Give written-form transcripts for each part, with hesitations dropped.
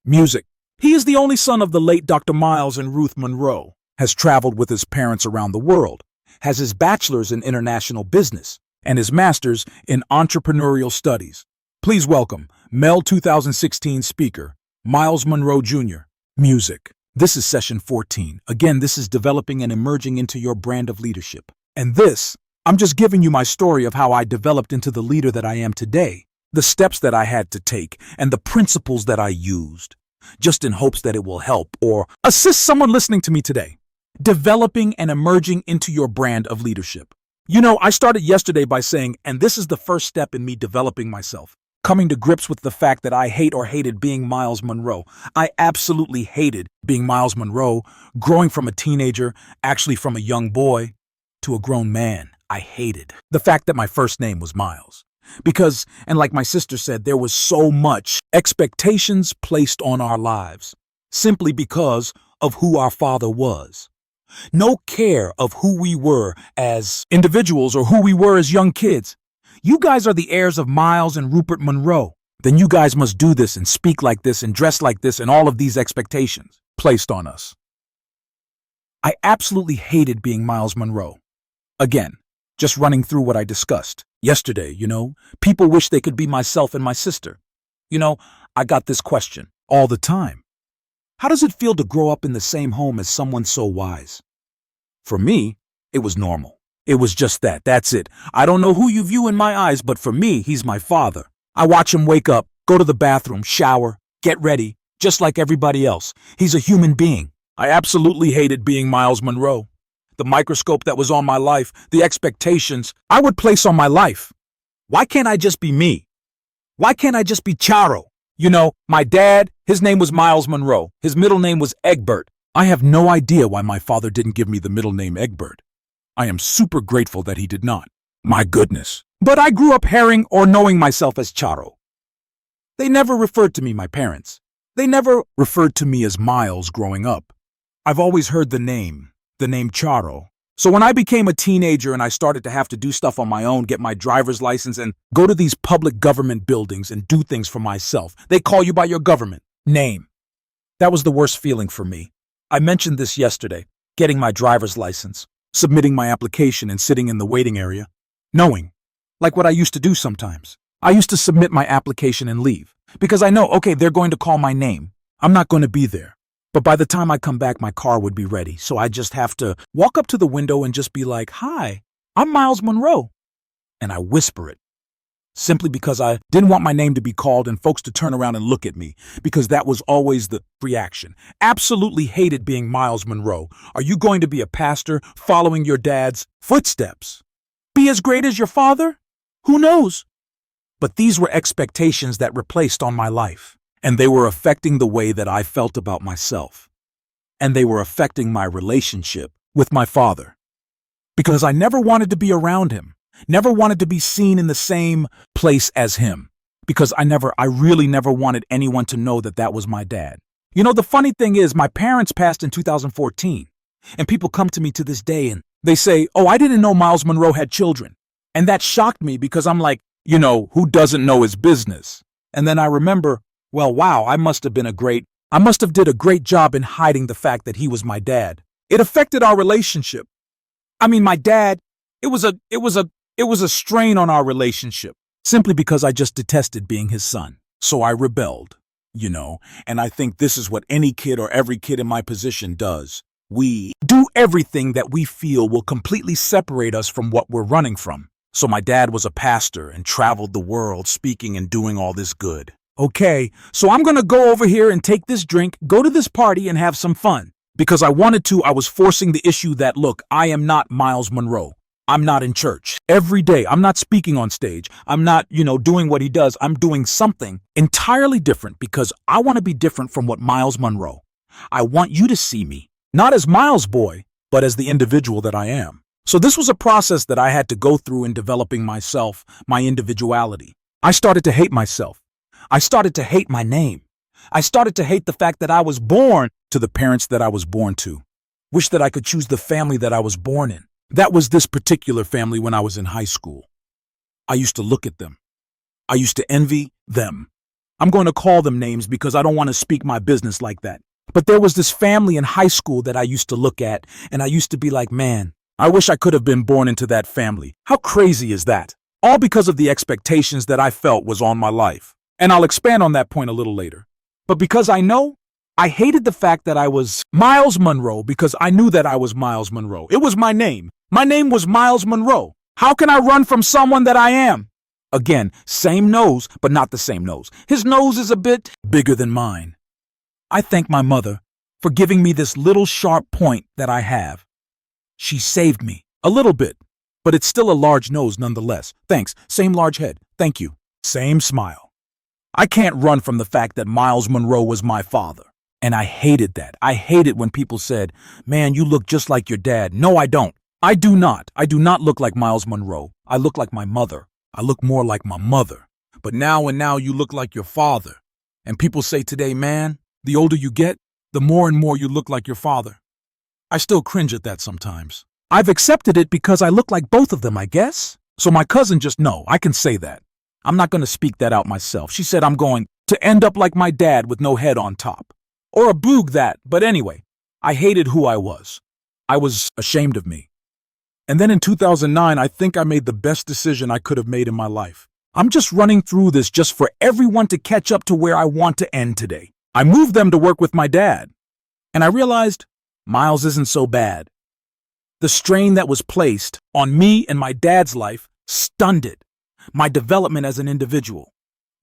Music. He is the only son of the late Dr. Myles and Ruth Munroe, has traveled with his parents around the world, has his bachelor's in international business, and his master's in entrepreneurial studies. Please welcome Mel 2016 speaker, Myles Munroe Jr. Music. This is session 14. Again, this is developing and emerging into your brand of leadership. And this, I'm just giving you my story of how I developed into the leader that I am today, the steps that I had to take, and the principles that I used, just in hopes that it will help or assist someone listening to me today. Developing and emerging into your brand of leadership. You know, I started yesterday by saying, and this is the first step in me developing myself, coming to grips with the fact that I hated being Myles Munroe. I absolutely hated being Myles Munroe, growing from a teenager, actually from a young boy, to a grown man. I hated the fact that my first name was Myles. Because, and like my sister said, there was so much expectations placed on our lives, simply because of who our father was. No care of who we were as individuals or who we were as young kids. You guys are the heirs of Myles and Rupert Munroe. Then you guys must do this and speak like this and dress like this and all of these expectations placed on us. I absolutely hated being Myles Munroe. Again, just running through what I discussed yesterday, people wish they could be myself and my sister. I got this question all the time. How does it feel to grow up in the same home as someone so wise? For me, it was normal. It was just that. That's it. I don't know who you view in my eyes, but for me, he's my father. I watch him wake up, go to the bathroom, shower, get ready, just like everybody else. He's a human being. I absolutely hated being Myles Munroe. The microscope that was on my life, the expectations I would place on my life. Why can't I just be me? Why can't I just be Charo? My dad, his name was Myles Munroe. His middle name was Egbert. I have no idea why my father didn't give me the middle name Egbert. I am super grateful that he did not. My goodness. But I grew up hearing or knowing myself as Charo. They never referred to me, my parents. They never referred to me as Myles growing up. I've always heard the name Charo. So when I became a teenager and I started to have to do stuff on my own, get my driver's license and go to these public government buildings and do things for myself, they call you by your government name. That was the worst feeling for me. I mentioned this yesterday, getting my driver's license, submitting my application and sitting in the waiting area, knowing, like what I used to do sometimes. I used to submit my application and leave because I know, okay, they're going to call my name. I'm not going to be there. But by the time I come back, my car would be ready. So I just have to walk up to the window and just be like, "Hi, I'm Myles Munroe." And I whisper it simply because I didn't want my name to be called and folks to turn around and look at me, because that was always the reaction. Absolutely hated being Myles Munroe. Are you going to be a pastor following your dad's footsteps? Be as great as your father? Who knows? But these were expectations that were placed on my life. And they were affecting the way that I felt about myself. And they were affecting my relationship with my father. Because I never wanted to be around him, never wanted to be seen in the same place as him. Because I really never wanted anyone to know that that was my dad. The funny thing is, my parents passed in 2014. And people come to me to this day and they say, "Oh, I didn't know Myles Munroe had children." And that shocked me because I'm like, who doesn't know his business? And then I remember, well, wow, I must have did a great job in hiding the fact that he was my dad. It affected our relationship. My dad, it was a strain on our relationship simply because I just detested being his son. So I rebelled, and I think this is what any kid or every kid in my position does. We do everything that we feel will completely separate us from what we're running from. So my dad was a pastor and traveled the world speaking and doing all this good. Okay, so I'm going to go over here and take this drink, go to this party and have some fun. Because I wanted to, I was forcing the issue that, look, I am not Myles Munroe. I'm not in church every day. I'm not speaking on stage. I'm not, doing what he does. I'm doing something entirely different because I want to be different from what Myles Munroe. I want you to see me, not as Myles boy, but as the individual that I am. So this was a process that I had to go through in developing myself, my individuality. I started to hate myself. I started to hate my name. I started to hate the fact that I was born to the parents that I was born to. Wish that I could choose the family that I was born in. That was this particular family when I was in high school. I used to look at them. I used to envy them. I'm going to call them names because I don't want to speak my business like that. But there was this family in high school that I used to look at, and I used to be like, man, I wish I could have been born into that family. How crazy is that? All because of the expectations that I felt was on my life. And I'll expand on that point a little later. But because I hated the fact that I was Myles Munroe because I knew that I was Myles Munroe. It was my name. My name was Myles Munroe. How can I run from someone that I am? Again, same nose, but not the same nose. His nose is a bit bigger than mine. I thank my mother for giving me this little sharp point that I have. She saved me a little bit, but it's still a large nose nonetheless. Thanks. Same large head. Thank you. Same smile. I can't run from the fact that Myles Munroe was my father. And I hated that. I hated when people said, man, you look just like your dad. No, I don't. I do not. I do not look like Myles Munroe. I look like my mother. I look more like my mother. But now you look like your father. And people say today, man, the older you get, the more and more you look like your father. I still cringe at that sometimes. I've accepted it because I look like both of them, I guess. So my cousin just no, I can say that. I'm not going to speak that out myself. She said I'm going to end up like my dad with no head on top. Or a boog that, but anyway, I hated who I was. I was ashamed of me. And then in 2009, I think I made the best decision I could have made in my life. I'm just running through this just for everyone to catch up to where I want to end today. I moved them to work with my dad. And I realized Myles isn't so bad. The strain that was placed on me and my dad's life stunned it, my development as an individual,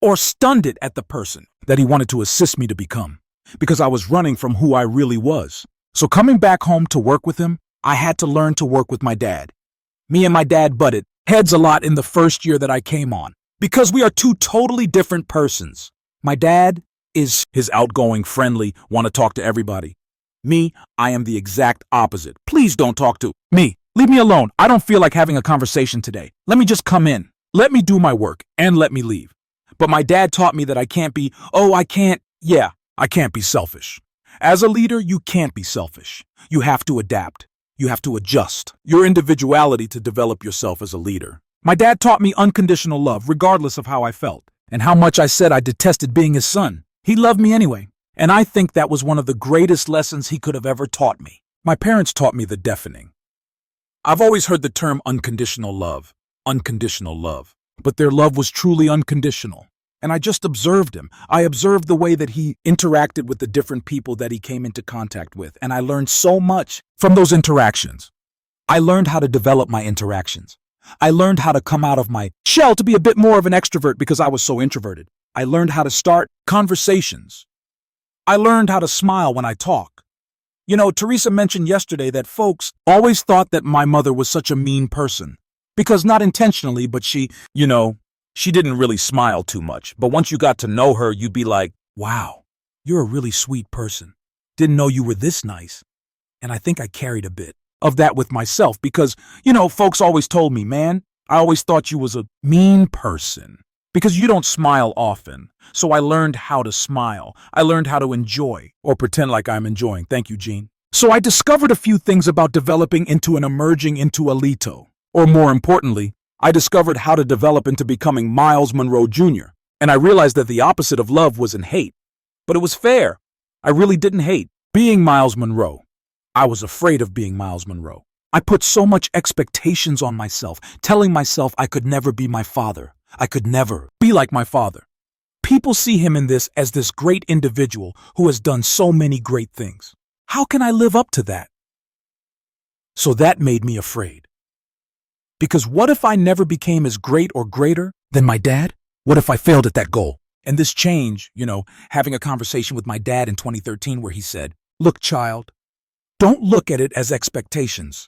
or stunned it at the person that he wanted to assist me to become, because I was running from who I really was. So coming back home to work with him, I had to learn to work with my dad. Me and my dad butted heads a lot in the first year that I came on, because we are two totally different persons. My dad is his outgoing, friendly, want to talk to everybody. Me, I am the exact opposite. Please don't talk to me. Leave me alone. I don't feel like having a conversation today. Let me just come in. Let me do my work and let me leave. But my dad taught me that I can't be selfish. As a leader, you can't be selfish. You have to adapt. You have to adjust your individuality to develop yourself as a leader. My dad taught me unconditional love, regardless of how I felt and how much I said I detested being his son. He loved me anyway. And I think that was one of the greatest lessons he could have ever taught me. My parents taught me the deafening. I've always heard the term unconditional love, but their love was truly unconditional. And I just observed him. I observed the way that he interacted with the different people that he came into contact with. And I learned so much from those interactions. I learned how to develop my interactions. I learned how to come out of my shell to be a bit more of an extrovert because I was so introverted. I learned how to start conversations. I learned how to smile when I talk. You know, Teresa mentioned yesterday that folks always thought that my mother was such a mean person. Because not intentionally, but she didn't really smile too much. But once you got to know her, you'd be like, wow, you're a really sweet person. Didn't know you were this nice. And I think I carried a bit of that with myself because, folks always told me, man, I always thought you was a mean person because you don't smile often. So I learned how to smile. I learned how to enjoy or pretend like I'm enjoying. Thank you, Jean. So I discovered a few things about developing into and emerging into a Lito. Or more importantly, I discovered how to develop into becoming Myles Munroe Jr. And I realized that the opposite of love was in hate. But it was fair. I really didn't hate being Myles Munroe. I was afraid of being Myles Munroe. I put so much expectations on myself, telling myself I could never be my father. I could never be like my father. People see him in this as this great individual who has done so many great things. How can I live up to that? So that made me afraid. Because what if I never became as great or greater than my dad? What if I failed at that goal? And this change, having a conversation with my dad in 2013 where he said, look, child, don't look at it as expectations,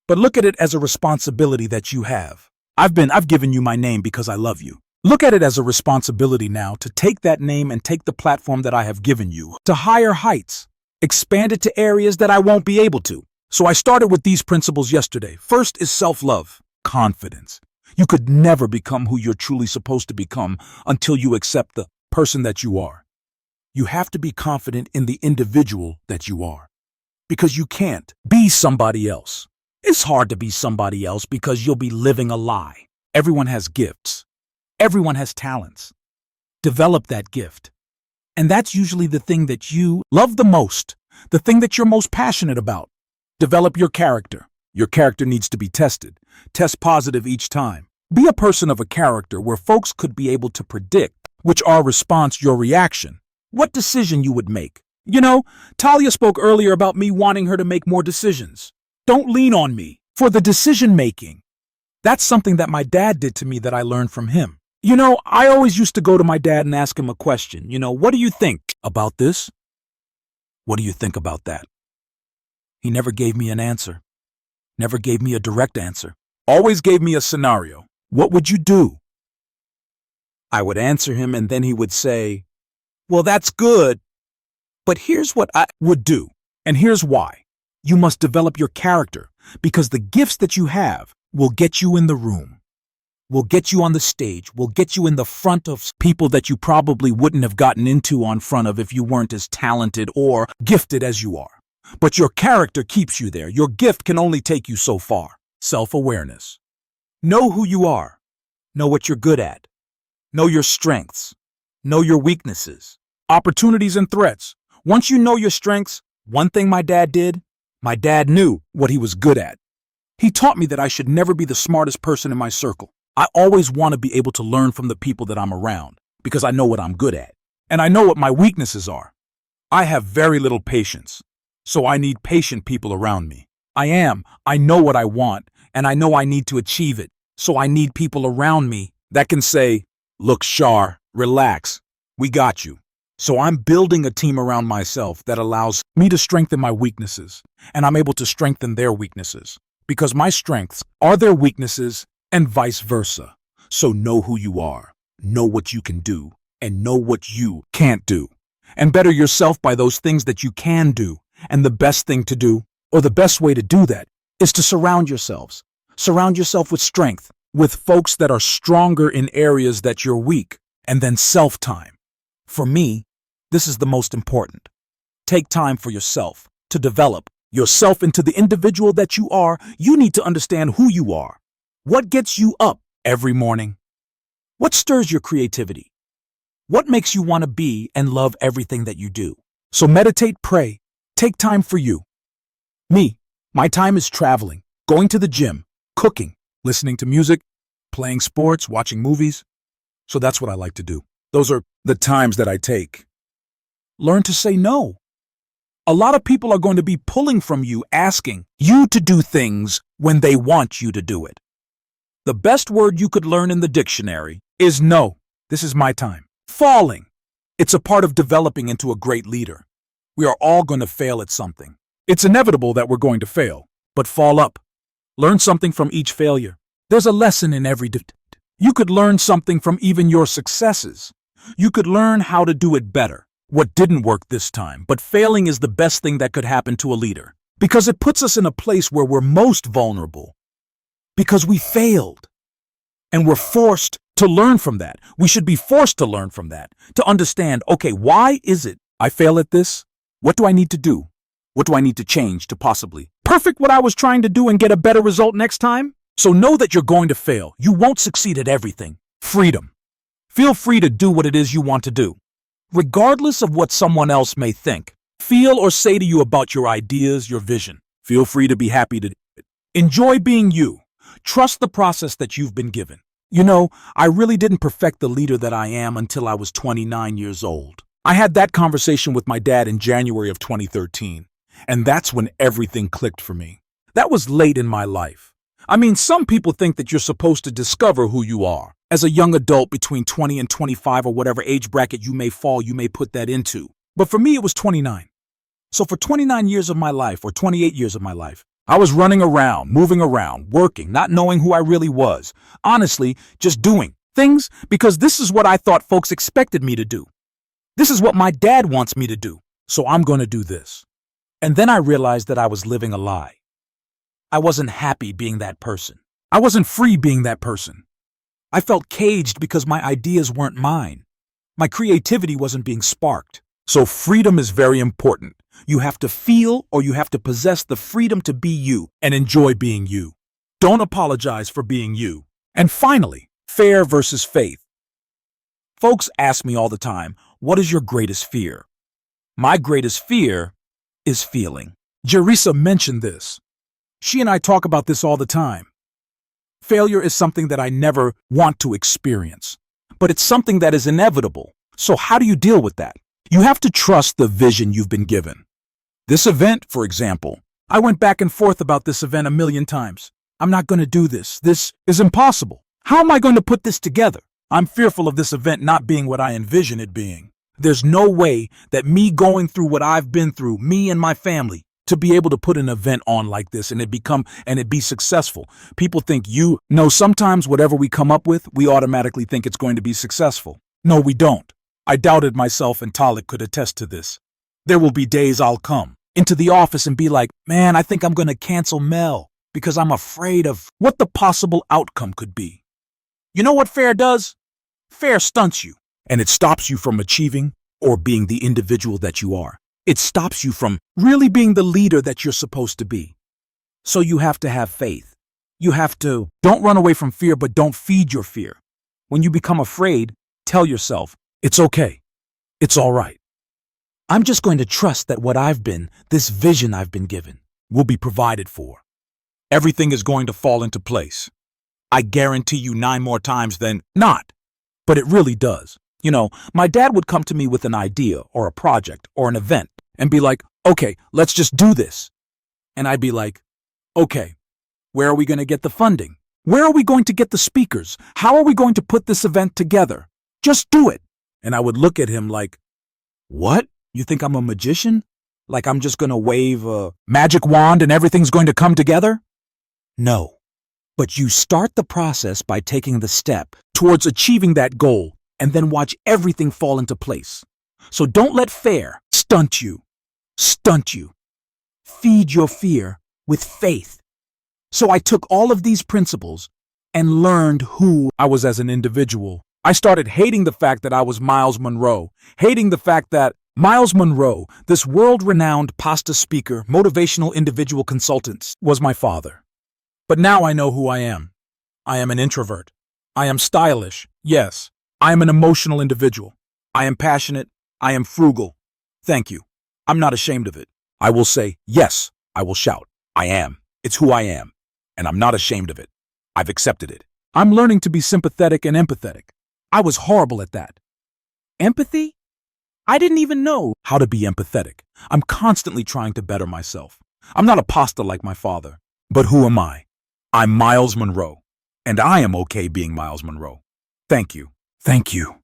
but look at it as a responsibility that you have. I've given you my name because I love you. Look at it as a responsibility now to take that name and take the platform that I have given you to higher heights, expand it to areas that I won't be able to. So I started with these principles yesterday. First is self-love, confidence. You could never become who you're truly supposed to become until you accept the person that you are. You have to be confident in the individual that you are, because you can't be somebody else. It's hard to be somebody else because you'll be living a lie. Everyone has gifts. Everyone has talents. Develop that gift. And that's usually the thing that you love the most, the thing that you're most passionate about. Develop your character. Your character needs to be tested. Test positive each time. Be a person of a character where folks could be able to predict which our response, your reaction, what decision you would make. You know, Talia spoke earlier about me wanting her to make more decisions. Don't lean on me for the decision making. That's something that my dad did to me that I learned from him. You know, I always used to go to my dad and ask him a question. You know, what do you think about this? What do you think about that? He never gave me an answer. Never gave me a direct answer. Always gave me a scenario. What would you do? I would answer him and then he would say, well, that's good, but here's what I would do. And here's why. You must develop your character because the gifts that you have will get you in the room, will get you on the stage, will get you in the front of people that you probably wouldn't have gotten into on front of if you weren't as talented or gifted as you are. But your character keeps you there. Your gift can only take you so far. Self-awareness. Know who you are. Know what you're good at. Know your strengths. Know your weaknesses, opportunities and threats. Once you know your strengths, one thing my dad did, my dad knew what he was good at. He taught me that I should never be the smartest person in my circle. I always want to be able to learn from the people that I'm around because I know what I'm good at. And I know what my weaknesses are. I have very little patience, so I need patient people around me. I know what I want, and I know I need to achieve it. So I need people around me that can say, look, Shar, relax, we got you. So I'm building a team around myself that allows me to strengthen my weaknesses, and I'm able to strengthen their weaknesses because my strengths are their weaknesses and vice versa. So know who you are, know what you can do, and know what you can't do. And better yourself by those things that you can do. And the best thing to do, or the best way to do that, is to surround yourselves. Surround yourself with strength, with folks that are stronger in areas that you're weak, and then self-time. For me, this is the most important. Take time for yourself to develop yourself into the individual that you are. You need to understand who you are. What gets you up every morning? What stirs your creativity? What makes you want to be and love everything that you do? So meditate, pray, take time for you. Me, my time is traveling, going to the gym, cooking, listening to music, playing sports, watching movies. So that's what I like to do. Those are the times that I take. Learn to say no. A lot of people are going to be pulling from you, asking you to do things when they want you to do it. The best word you could learn in the dictionary is no. This is my time. Falling. It's a part of developing into a great leader. We are all going to fail at something. It's inevitable that we're going to fail, but fall up. Learn something from each failure. There's a lesson in every You could learn something from even your successes. You could learn how to do it better. What didn't work this time, but failing is the best thing that could happen to a leader because it puts us in a place where we're most vulnerable because we failed and we're forced to learn from that. We should be forced to learn from that, to understand, okay, why is it I fail at this? What do I need to do? What do I need to change to possibly perfect what I was trying to do and get a better result next time? So know that you're going to fail. You won't succeed at everything. Freedom. Feel free to do what it is you want to do, regardless of what someone else may think, feel, or say to you about your ideas, your vision. Feel free to be happy to do it. Enjoy being you. Trust the process that you've been given. You know, I really didn't perfect the leader that I am until I was 29 years old. I had that conversation with my dad in January of 2013, and that's when everything clicked for me. That was late in my life. I mean, some people think that you're supposed to discover who you are as a young adult between 20 and 25 or whatever age bracket you may put that into. But for me, it was 29. So for 29 years of my life, or 28 years of my life, I was running around, moving around, working, not knowing who I really was. Honestly, just doing things because this is what I thought folks expected me to do. This is what my dad wants me to do. So I'm going to do this. And then I realized that I was living a lie. I wasn't happy being that person. I wasn't free being that person. I felt caged because my ideas weren't mine. My creativity wasn't being sparked. So freedom is very important. You have to feel, or you have to possess the freedom to be you and enjoy being you. Don't apologize for being you. And finally, fair versus faith. Folks ask me all the time, what is your greatest fear? My greatest fear is feeling. Jerisa mentioned this. She and I talk about this all the time. Failure is something that I never want to experience, but it's something that is inevitable. So how do you deal with that? You have to trust the vision you've been given. This event, for example, I went back and forth about this event a million times. I'm not going to do this. This is impossible. How am I going to put this together? I'm fearful of this event not being what I envision it being. There's no way that me going through what I've been through, me and my family, to be able to put an event on like this and it be successful. People think sometimes whatever we come up with, we automatically think it's going to be successful. No, we don't. I doubted myself, and Talik could attest to this. There will be days I'll come into the office and be like, man, I think I'm going to cancel Mel because I'm afraid of what the possible outcome could be. You know what fear does? Fear stunts you, and it stops you from achieving or being the individual that you are. It stops you from really being the leader that you're supposed to be. So you have to have faith. Don't run away from fear, but don't feed your fear. When you become afraid, tell yourself, it's okay. It's all right. I'm just going to trust that this vision I've been given, will be provided for. Everything is going to fall into place. I guarantee you 9 more times than not. But it really does. My dad would come to me with an idea or a project or an event and be like, okay, let's just do this. And I'd be like, okay, where are we going to get the funding? Where are we going to get the speakers? How are we going to put this event together? Just do it. And I would look at him like, what? You think I'm a magician? Like I'm just going to wave a magic wand and everything's going to come together? No. But you start the process by taking the step towards achieving that goal and then watch everything fall into place. So don't let fear stunt you. Feed your fear with faith. So I took all of these principles and learned who I was as an individual. I started hating the fact that I was Myles Munroe, hating the fact that Myles Munroe, this world-renowned pasta speaker, motivational individual consultant, was my father. But now I know who I am. I am an introvert. I am stylish. Yes, I am an emotional individual. I am passionate. I am frugal. Thank you. I'm not ashamed of it. I will say, yes, I will shout. I am. It's who I am. And I'm not ashamed of it. I've accepted it. I'm learning to be sympathetic and empathetic. I was horrible at that. Empathy? I didn't even know how to be empathetic. I'm constantly trying to better myself. I'm not a pasta like my father. But who am I? I'm Myles Munroe. And I am okay being Myles Munroe. Thank you. Thank you.